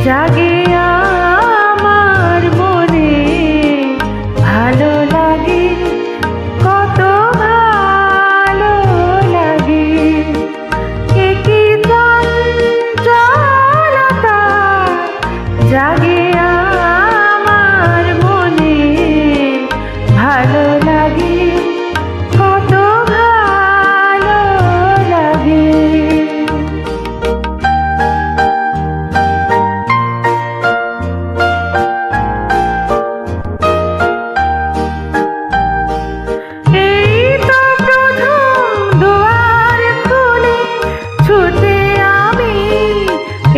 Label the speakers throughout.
Speaker 1: জাগে আমার মনে, ভালো লাগে, কত ভালো লাগে। এ কি চঞ্চলতা জাগে আমার মনে, ভালো লাগে, কত ভালো লাগে।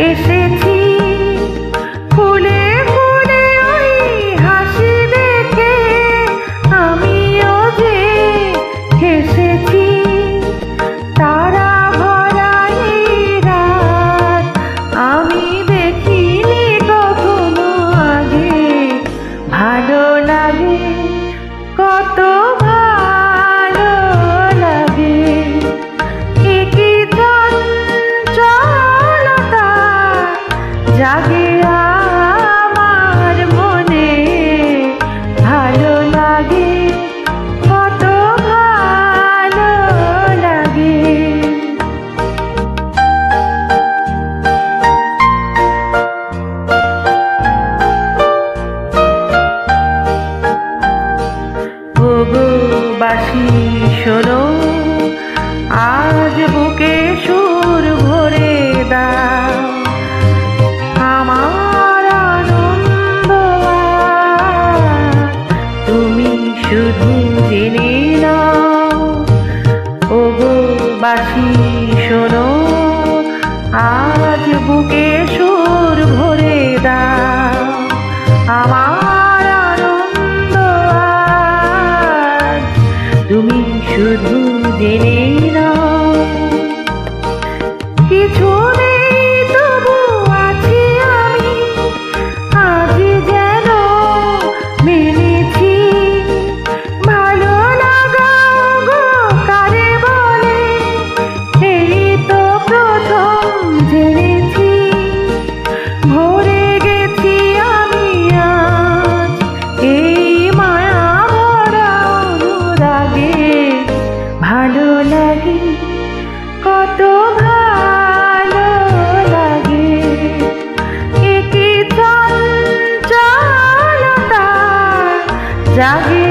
Speaker 1: এসেছি ফুলে ফুলে ওই হাসি দেখে, আমিও যে হেসেছি। তারা ভরা এই রাত আমি দেখিনি কখনো আগে, ভালো লাগে, কত ভালো লাগে। এ কি চঞ্চলতা জাগে আমার মনে, ভালো লাগে, কত ভালো লাগে। ওগো বাঁশি শোনো, আজ বুকে সুর ভরে দাও, আমার আনন্দ তুমি শুধু জেনে নাও। ওগো বাঁশি শোনো, আজ বুকে সুর ভরে দাও, আমার আনন্দ তুমি শুধু জেনে নাও। কিছু নেই তবু আছি আমি, আজ যেন মেনেছি। ভালো লাগা গো কারে বলে, এই তো প্রথম জেনেছি। ভরে গেছি আমি আজ এই মায়া ভরা অনুরাগে, ভালো লাগে, কত ভালো লাগে। এ কি চঞ্চলতা জাগে